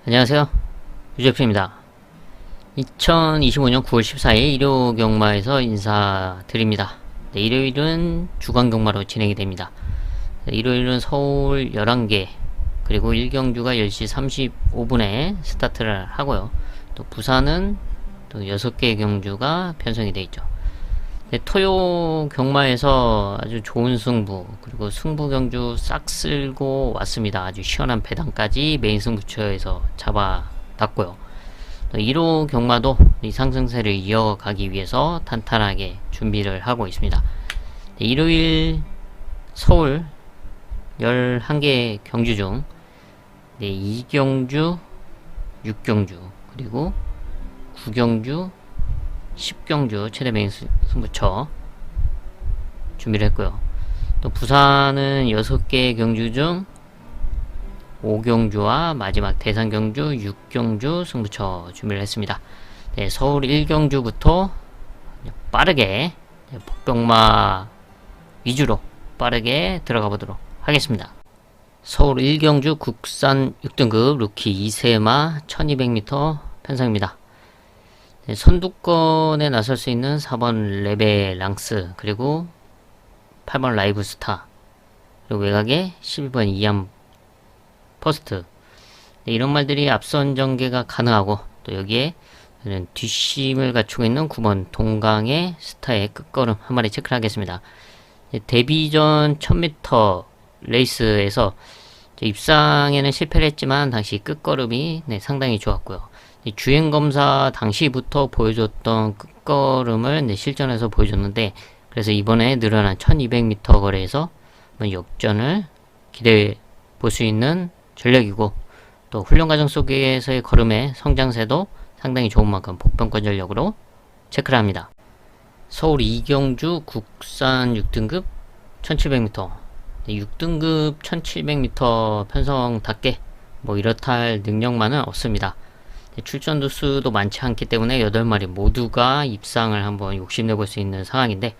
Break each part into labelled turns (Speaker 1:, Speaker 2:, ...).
Speaker 1: 안녕하세요. 유재표입니다. 2025년 9월 14일 일요 경마에서 인사드립니다. 네, 일요일은 주간 경마로 진행이 됩니다. 네, 일요일은 서울 11개 그리고 1경주가 10시 35분에 스타트를 하고요. 또 부산은 또 6개의 경주가 편성이 되어 있죠. 네, 토요 경마에서 아주 좋은 승부, 그리고 승부 경주 싹 쓸고 왔습니다. 아주 시원한 배당까지 메인 승부처에서 잡아놨고요. 1호 경마도 이 상승세를 이어가기 위해서 탄탄하게 준비를 하고 있습니다. 네, 일요일 서울 11개 경주 중 2경주, 6경주, 그리고 9경주, 10경주 최대 메인 승부처 준비를 했고요. 또 부산은 6개 경주 중 5경주와 마지막 대상 경주 6경주 승부처 준비를 했습니다. 네, 서울 1경주부터 빠르게 복병마 위주로 빠르게 들어가 보도록 하겠습니다. 서울 1경주 국산 6등급 루키 2세마 1200m 편성입니다. 네, 선두권에 나설 수 있는 4번 레베랑스, 그리고 8번 라이브스타, 그리고 외곽에 12번 이암 퍼스트. 네, 이런 말들이 앞선 전개가 가능하고, 또 여기에 뒷심을 갖추고 있는 9번 동강의 스타의 끝걸음 한 마리 체크를 하겠습니다. 네, 데뷔전 1000m 레이스에서 입상에는 실패를 했지만 당시 끝걸음이 상당히 좋았고요. 주행검사 당시부터 보여줬던 끝걸음을 실전에서 보여줬는데, 그래서 이번에 늘어난 1200m 거리에서 역전을 기대해 볼 수 있는 전력이고, 또 훈련 과정 속에서의 걸음의 성장세도 상당히 좋은 만큼 복병권 전력으로 체크를 합니다. 서울 2경주 국산 6등급 1700m, 6등급 1700m 편성답게 이렇다 할 능력만은 없습니다. 출전 수도 많지 않기 때문에 8마리 모두가 입상을 한번 욕심내볼 수 있는 상황인데,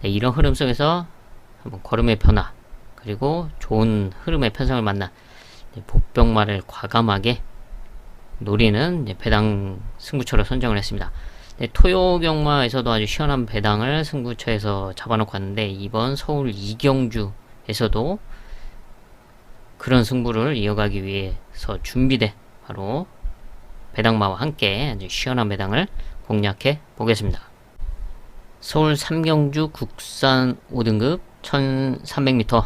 Speaker 1: 이런 흐름 속에서 한번 걸음의 변화, 그리고 좋은 흐름의 편성을 만난 복병마를 과감하게 노리는 배당 승부처로 선정을 했습니다. 토요 경마에서도 아주 시원한 배당을 승부처에서 잡아놓고 왔는데, 이번 서울 2경주에서도 그런 승부를 이어가기 위해서 준비된 바로 배당마와 함께 아주 시원한 배당을 공략해 보겠습니다. 서울 3경주 국산 5등급 1300m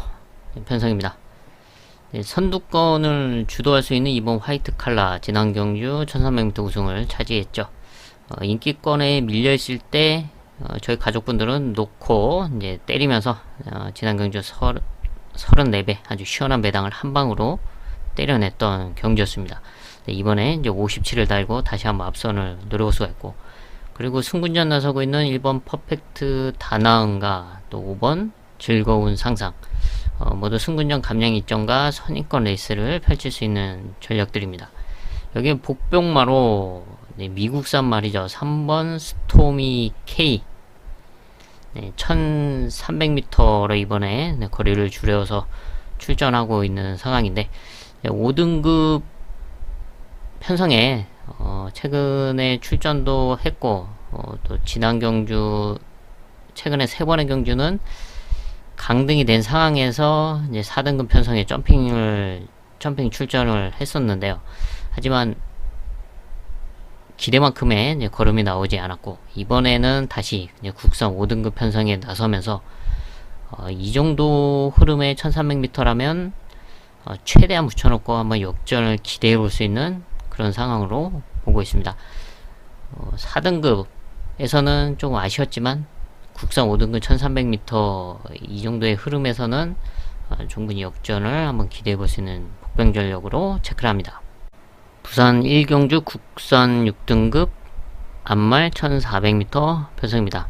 Speaker 1: 편성입니다. 네, 선두권을 주도할 수 있는 이번 화이트 칼라 지난 경주 1300m 우승을 차지했죠. 인기권에 밀려있을 때 저희 가족분들은 놓고 이제 때리면서 지난 경주 34배 아주 시원한 배당을 한 방으로 때려냈던 경주였습니다. 네, 이번에 이제 57을 달고 다시 한번 앞선을 노려볼 수가 있고, 그리고 승군전 나서고 있는 1번 퍼펙트 다나은가, 또 5번 즐거운 상상, 모두 승군전 감량 일정과 선입권 레이스를 펼칠 수 있는 전력들입니다. 여기 복병마로 미국산 말이죠. 3번 스토미 K, 1300m로 이번에 거리를 줄여서 출전하고 있는 상황인데, 5등급 편성에 최근에 출전도 했고, 또 지난 경주 최근에 3번의 경주는 강등이 된 상황에서 이제 4등급 편성에 점핑 출전을 했었는데요. 하지만 기대만큼의 이제 걸음이 나오지 않았고, 이번에는 다시 이제 국산 5등급 편성에 나서면서 이 정도 흐름의 1300m라면 최대한 붙여놓고 한번 역전을 기대해 볼 수 있는 그런 상황으로 보고 있습니다. 4등급에서는 조금 아쉬웠지만 국산 5등급 1300m 이 정도의 흐름에서는 충분히 역전을 한번 기대해 볼 수 있는 복병 전력으로 체크를 합니다. 부산 1경주 국산 6등급 앞말 1400m 편성입니다.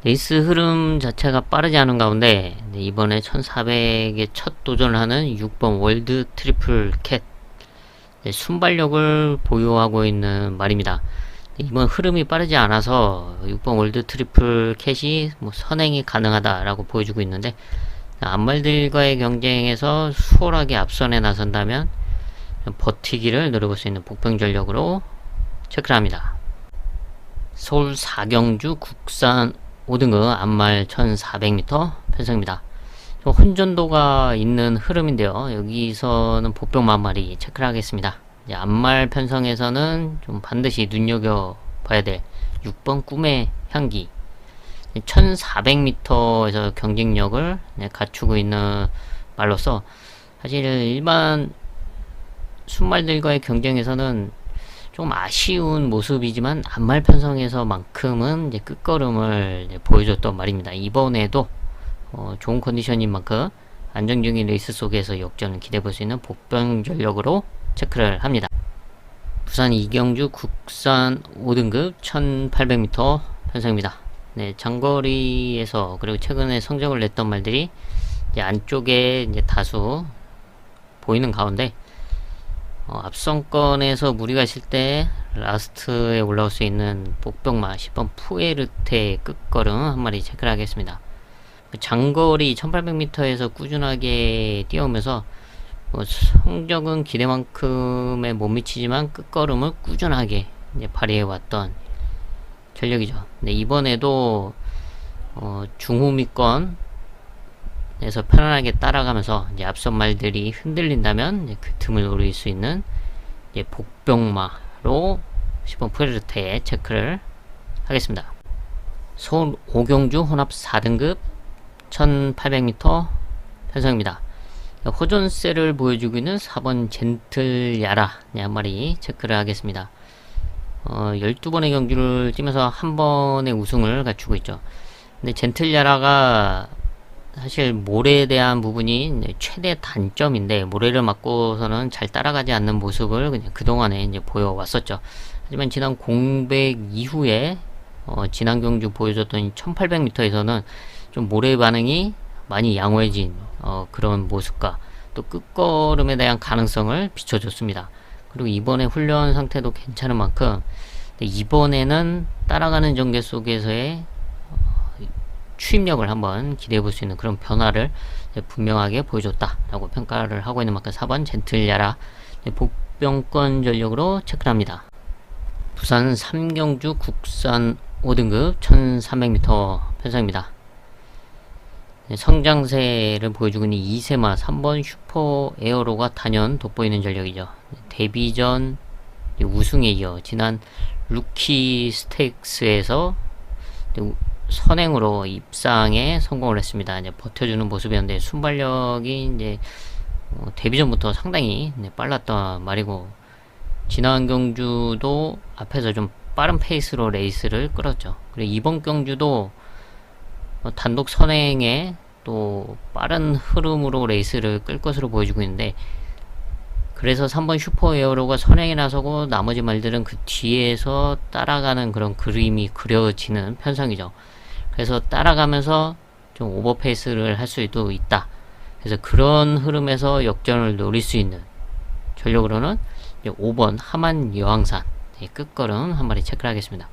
Speaker 1: 레이스 흐름 자체가 빠르지 않은 가운데 이번에 1400에 첫 도전을 하는 6번 월드 트리플 캣, 순발력을 보유하고 있는 말입니다. 이번 흐름이 빠르지 않아서 6번 월드 트리플 캣이 선행이 가능하다라고 보여주고 있는데, 앞말들과의 경쟁에서 수월하게 앞선에 나선다면 버티기를 노려볼 수 있는 복병 전력으로 체크를 합니다. 서울 4경주 국산 5등급 앞말 1400m 편성입니다. 혼전도가 있는 흐름인데요. 여기서는 복병마 한 마리 체크를 하겠습니다. 이제 앞말 편성에서는 좀 반드시 눈여겨봐야 될 6번 꿈의 향기 1400m에서 경쟁력을 갖추고 있는 말로서 사실 일반 순말들과의 경쟁에서는 좀 아쉬운 모습이지만 앞말 편성에서만큼은 이제 끝걸음을 이제 보여줬던 말입니다. 이번에도 좋은 컨디션인 만큼 안정적인 레이스 속에서 역전을 기대해볼 수 있는 복병 전력으로 체크를 합니다. 부산 이경주 국산 5등급 1800m 편성입니다. 네, 장거리에서 그리고 최근에 성적을 냈던 말들이 이제 안쪽에 이제 다수 보이는 가운데 앞선권에서 무리가 있을 때 라스트에 올라올 수 있는 복병마 10번 푸에르테의 끝걸음 한 마리 체크를 하겠습니다. 장거리 1800m에서 꾸준하게 뛰어오면서 성적은 기대만큼에 못 미치지만 끝걸음을 꾸준하게 이제 발휘해왔던 전력이죠. 네, 이번에도 중후미권에서 편안하게 따라가면서 이제 앞선 말들이 흔들린다면 이제 그 틈을 노릴 수 있는 이제 복병마로 10번 푸에르테에 체크를 하겠습니다. 서울 5경주 혼합 4등급 1800m 편성입니다. 호전세를 보여주고 있는 4번 젠틀 야라 한 마리 체크를 하겠습니다. 12번의 경주를 뛰면서 한 번의 우승을 갖추고 있죠. 근데 젠틀 야라가 사실 모래에 대한 부분이 최대 단점인데 모래를 맞고서는 잘 따라가지 않는 모습을 그냥 그동안에 이제 보여왔었죠. 하지만 지난 공백 이후에 지난 경주 보여줬던 1800m에서는 좀 모래 반응이 많이 양호해진 그런 모습과 또 끝걸음에 대한 가능성을 비춰줬습니다. 그리고 이번에 훈련 상태도 괜찮은 만큼 이번에는 따라가는 전개 속에서의 추임력을 한번 기대해 볼 수 있는 그런 변화를 분명하게 보여줬다라고 평가를 하고 있는 만큼 4번 젠틀야라 복병권 전력으로 체크를 합니다. 부산 3경주 국산 5등급 1300m 편성입니다. 성장세를 보여주고 있는 2세마 3번 슈퍼 에어로가 단연 돋보이는 전력이죠. 데뷔전 우승에 이어 지난 루키 스테이크스에서 선행으로 입상에 성공을 했습니다. 이제 버텨주는 모습이었는데 순발력이 이제 데뷔전부터 상당히 빨랐던 말이고 지난 경주도 앞에서 좀 빠른 페이스로 레이스를 끌었죠. 그리고 이번 경주도 단독 선행에 또 빠른 흐름으로 레이스를 끌 것으로 보여주고 있는데 그래서 3번 슈퍼 에어로가 선행에 나서고 나머지 말들은 그 뒤에서 따라가는 그런 그림이 그려지는 편성이죠. 그래서 따라가면서 좀 오버페이스를 할 수도 있다. 그래서 그런 흐름에서 역전을 노릴 수 있는 전력으로는 5번 하만 여왕산 끝걸음 한 마리 체크를 하겠습니다.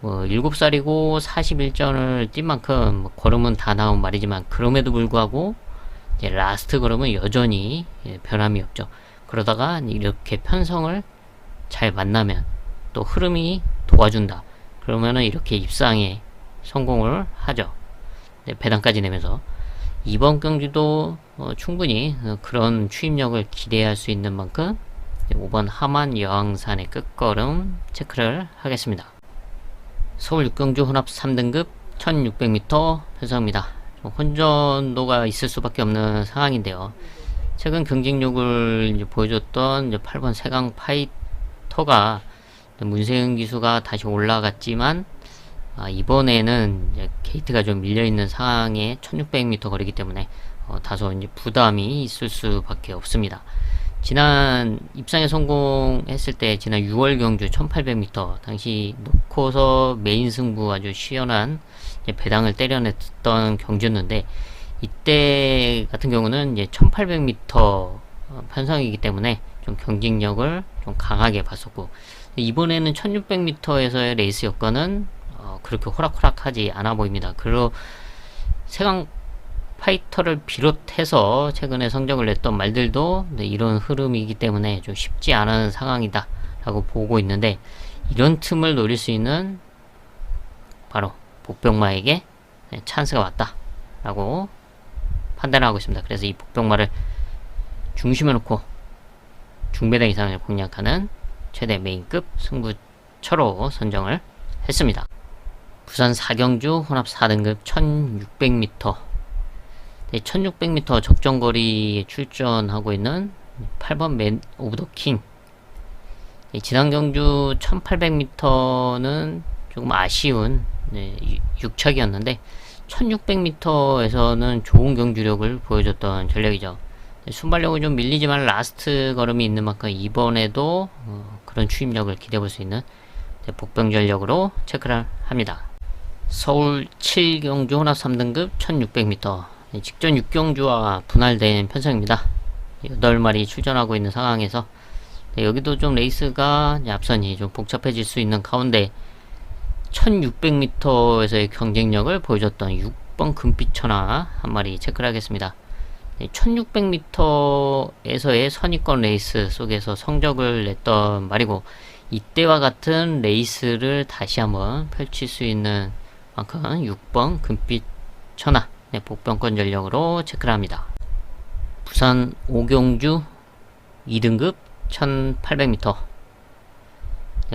Speaker 1: 7살이고 41전을 뛴 만큼 걸음은 다 나온 말이지만 그럼에도 불구하고 이제 라스트 걸음은 여전히 변함이 없죠. 그러다가 이렇게 편성을 잘 만나면 또 흐름이 도와준다. 그러면은 이렇게 입상에 성공을 하죠. 배당까지 내면서 이번 경주도 충분히 그런 추임력을 기대할 수 있는 만큼 5번 하만 여왕산의 끝걸음 체크를 하겠습니다. 서울 6경주 혼합 3등급 1600m 편성입니다. 혼전도가 있을 수밖에 없는 상황인데요. 최근 경쟁력을 이제 보여줬던 이제 8번 세강 파이터가 문세윤 기수가 다시 올라갔지만 이번에는 이제 게이트가 좀 밀려있는 상황에 1600m 거리기 때문에 다소 이제 부담이 있을 수밖에 없습니다. 지난 입상에 성공했을 때 지난 6월 경주 1800m 당시 놓고서 메인 승부 아주 시원한 배당을 때려냈던 경주였는데 이때 같은 경우는 이제 1800m 편성이기 때문에 좀 경쟁력을 좀 강하게 봤었고 이번에는 1600m에서의 레이스 여건은 그렇게 호락호락하지 않아 보입니다. 그리고 세강 파이터를 비롯해서 최근에 성적을 냈던 말들도 이런 흐름이기 때문에 좀 쉽지 않은 상황이다 라고 보고 있는데, 이런 틈을 노릴 수 있는 바로 복병마에게 찬스가 왔다 라고 판단하고 있습니다. 그래서 이 복병마를 중심에 놓고 중배당 이상을 공략하는 최대 메인급 승부처로 선정을 했습니다. 부산 4경주 혼합 4등급 1600m 1600m 적정거리에 출전하고 있는 8번 맨 오브 더 킹. 지난 경주 1800m는 조금 아쉬운 6착이었는데 1600m에서는 좋은 경주력을 보여줬던 전력이죠. 순발력은 좀 밀리지만 라스트 걸음이 있는 만큼 이번에도 그런 추임력을 기대해볼 수 있는 복병 전력으로 체크를 합니다. 서울 7경주 혼합 3등급 1600m 직전 6경주와 분할된 편성입니다. 8마리 출전하고 있는 상황에서 여기도 좀 레이스가 앞선이 좀 복잡해질 수 있는 가운데 1600m에서의 경쟁력을 보여줬던 6번 금빛천하 한 마리 체크를 하겠습니다. 1600m에서의 선입권 레이스 속에서 성적을 냈던 말이고, 이때와 같은 레이스를 다시 한번 펼칠 수 있는 만큼 6번 금빛천하 복병권 전력으로 체크를 합니다. 부산 5경주 2등급 1800m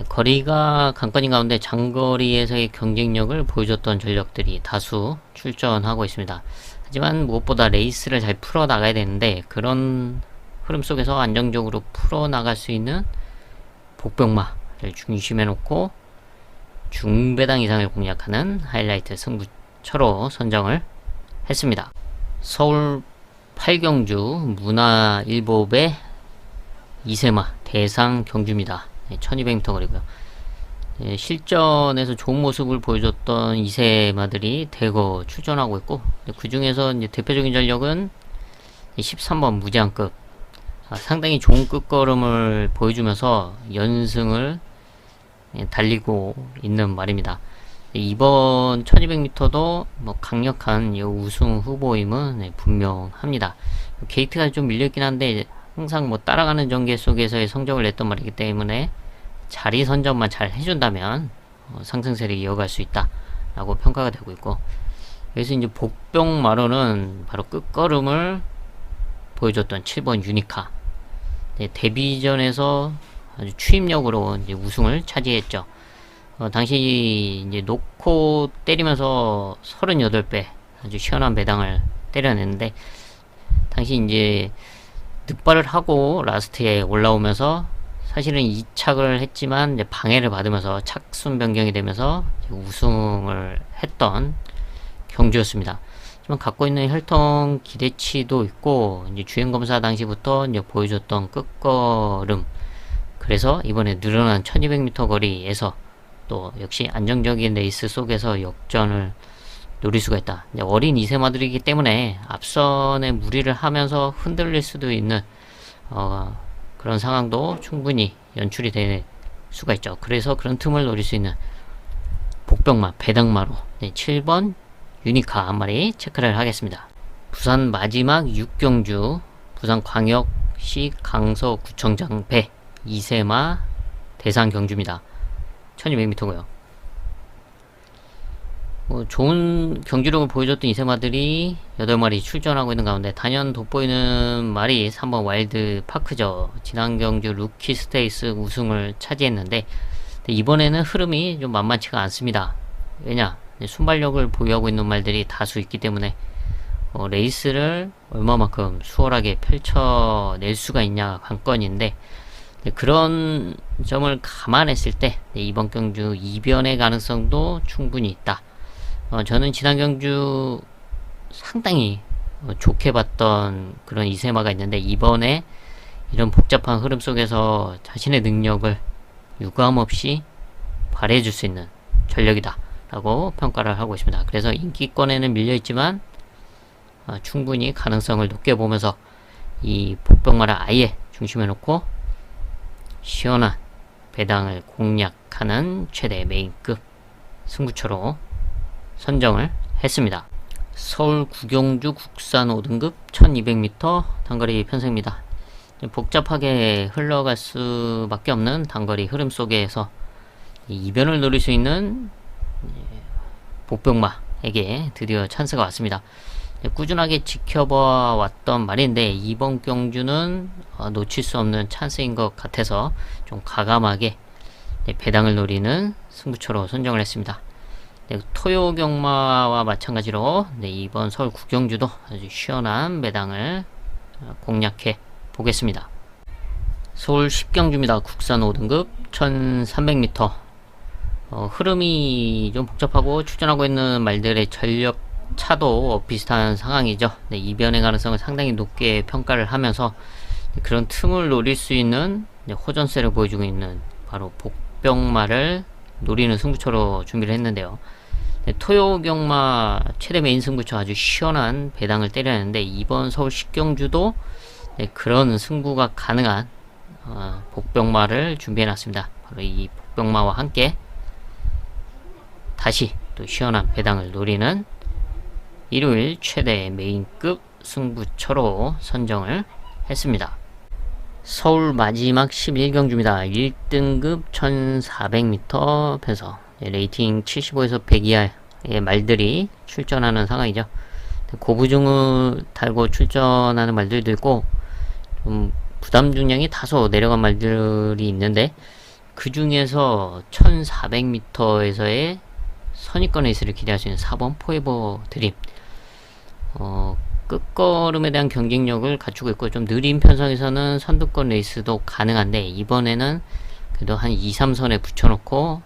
Speaker 1: 거리가 관건인 가운데 장거리에서의 경쟁력을 보여줬던 전력들이 다수 출전하고 있습니다. 하지만 무엇보다 레이스를 잘 풀어 나가야 되는데, 그런 흐름 속에서 안정적으로 풀어 나갈 수 있는 복병마를 중심에 놓고 중배당 이상을 공략하는 하이라이트 승부처로 선정을 했습니다. 서울 8경주 문화일보배 이세마 대상 경주입니다. 1200m 거리고요. 실전에서 좋은 모습을 보여줬던 이세마들이 대거 출전하고 있고, 그 중에서 대표적인 전력은 13번 무제한급, 상당히 좋은 끝걸음을 보여주면서 연승을 달리고 있는 말입니다. 이번 1200m도 강력한 우승 후보임은 분명합니다. 게이트가 좀 밀려있긴 한데 항상 따라가는 전개 속에서의 성적을 냈던 말이기 때문에 자리 선점만 잘 해준다면 상승세를 이어갈 수 있다 라고 평가가 되고 있고, 그래서 이제 복병마로는 바로 끝걸음을 보여줬던 7번 유니카, 데뷔전에서 아주 추임력으로 이제 우승을 차지했죠. 당시 이제 놓고 때리면서 38배 아주 시원한 배당을 때려냈는데, 당시 이제 득발을 하고 라스트에 올라오면서 사실은 2착을 했지만 이제 방해를 받으면서 착순 변경이 되면서 우승을 했던 경주였습니다. 하지만 갖고 있는 혈통 기대치도 있고, 이제 주행검사 당시부터 이제 보여줬던 끝걸음, 그래서 이번에 늘어난 1200m 거리에서 또 역시 안정적인 레이스 속에서 역전을 노릴 수가 있다. 이제 어린 이세마들이기 때문에 앞선에 무리를 하면서 흔들릴 수도 있는 그런 상황도 충분히 연출이 될 수가 있죠. 그래서 그런 틈을 노릴 수 있는 복병마, 배당마로 7번 유니카 한 마리 체크를 하겠습니다. 부산 마지막 6경주 부산광역시 강서구청장 배 이세마 대상 경주입니다. 1200m고요. 좋은 경주력을 보여줬던 이세마들이 8마리 출전하고 있는 가운데 단연 돋보이는 말이 3번 와일드 파크죠. 지난 경주 루키 스테이스 우승을 차지했는데, 이번에는 흐름이 좀 만만치가 않습니다. 왜냐? 순발력을 보유하고 있는 말들이 다수 있기 때문에 레이스를 얼마만큼 수월하게 펼쳐낼 수가 있냐 관건인데, 그런 점을 감안했을 때 이번 경주 이변의 가능성도 충분히 있다. 저는 지난 경주 상당히 좋게 봤던 그런 이세마가 있는데, 이번에 이런 복잡한 흐름 속에서 자신의 능력을 유감없이 발휘해줄 수 있는 전력이다 라고 평가를 하고 있습니다. 그래서 인기권에는 밀려있지만 충분히 가능성을 높게 보면서 이 복병마를 아예 중심에 놓고 시원한 배당을 공략하는 최대 메인급 승부처로 선정을 했습니다. 서울 구경주 국산 5등급 1200m 단거리 편성입니다. 복잡하게 흘러갈 수밖에 없는 단거리 흐름 속에서 이변을 노릴 수 있는 복병마에게 드디어 찬스가 왔습니다. 꾸준하게 지켜봐 왔던 말인데 이번 경주는 놓칠 수 없는 찬스인 것 같아서 좀 과감하게 배당을 노리는 승부처로 선정을 했습니다. 토요 경마와 마찬가지로 이번 서울 구경주도 아주 시원한 배당을 공략해 보겠습니다. 서울 10경주입니다. 국산 5등급 1300m. 흐름이 좀 복잡하고 출전하고 있는 말들의 전력 차도 비슷한 상황이죠. 이변의 가능성을 상당히 높게 평가를 하면서 그런 틈을 노릴 수 있는 호전세를 보여주고 있는 바로 복병마를 노리는 승부처로 준비를 했는데요. 토요 경마 최대 메인 승부처 아주 시원한 배당을 때렸는데 이번 서울 10경주도 그런 승부가 가능한 복병마를 준비해 놨습니다. 바로 이 복병마와 함께 다시 또 시원한 배당을 노리는 일요일 최대 메인급 승부처로 선정을 했습니다. 서울 마지막 11경주입니다. 1등급 1400m 편성, 레이팅 75에서 100 이하의 말들이 출전하는 상황이죠. 고부중을 달고 출전하는 말들도 있고 좀 부담 중량이 다소 내려간 말들이 있는데 그 중에서 1400m에서의 선입권 레이스를 기대할 수 있는 4번 포에버 드림, 끝걸음에 대한 경쟁력을 갖추고 있고 좀 느린 편성에서는 선두권 레이스도 가능한데 이번에는 그래도 한 2, 3선에 붙여놓고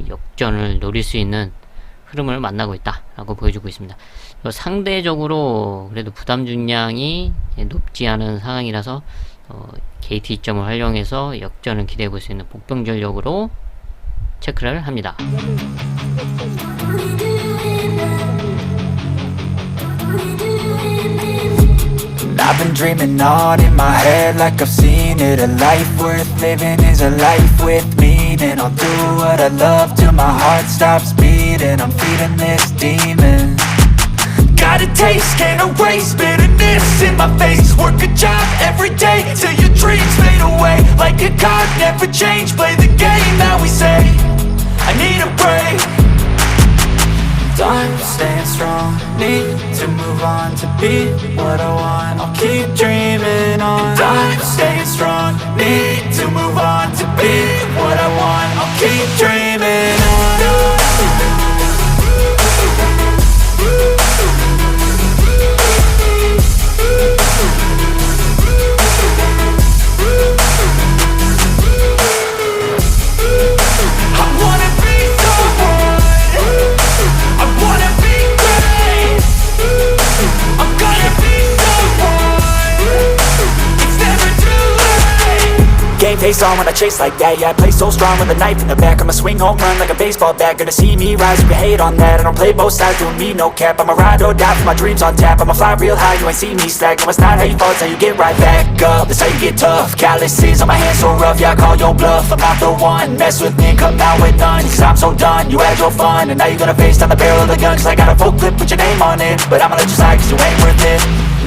Speaker 1: 역전을 노릴 수 있는 흐름을 만나고 있다 라고 보여주고 있습니다. 상대적으로 그래도 부담 중량이 높지 않은 상황이라서 게이트 이점을 활용해서 역전을 기대해 볼 수 있는 복병 전력으로 체크를 합니다.
Speaker 2: I've been dreaming on in my head like I've seen it. A life worth living is a life with meaning. I'll do what I love till my heart stops beating. I'm feeding this demon. Got a taste, can't erase bitterness in my face. Work a job every day till your dreams fade away. Like a card, never change, play the game that we say. I need a break. I'm staying strong, need to move on to be what I want. I'll keep dreaming on. I'm staying strong, need to move on to be what I want. I'll keep dreaming on. Game face on when I chase like that. Yeah, I play so strong with a knife in the back. I'ma swing home run like a baseball bat. Gonna see me rise if you hate on that. I don't play both sides, doing me no cap. I'ma ride or die for my dreams on tap. I'ma fly real high, you ain't see me slack. No, it's not how you fall, it's how you get right back up. That's how you get tough. Calluses on my hands so rough, yeah, I call your bluff. I'm not the one, mess with me and come out with none. Cause I'm so done, you had your fun. And now you're gonna face down the barrel of the gun. Cause I got a full clip, put your name on it. But I'ma let you slide cause you ain't worth it.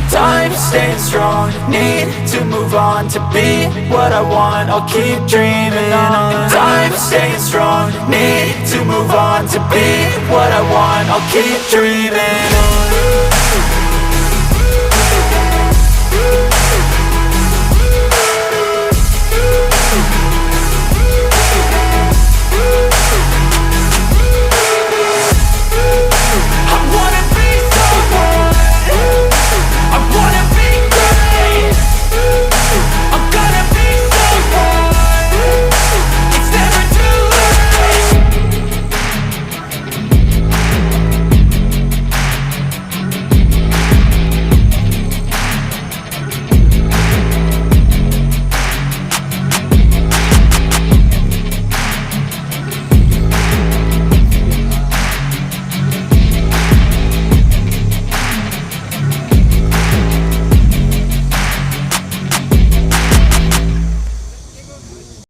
Speaker 2: I'm staying strong, need to move on to be what I want. I'll keep dreaming on. I'm staying strong, need to move on to be what I want. I'll keep dreaming on.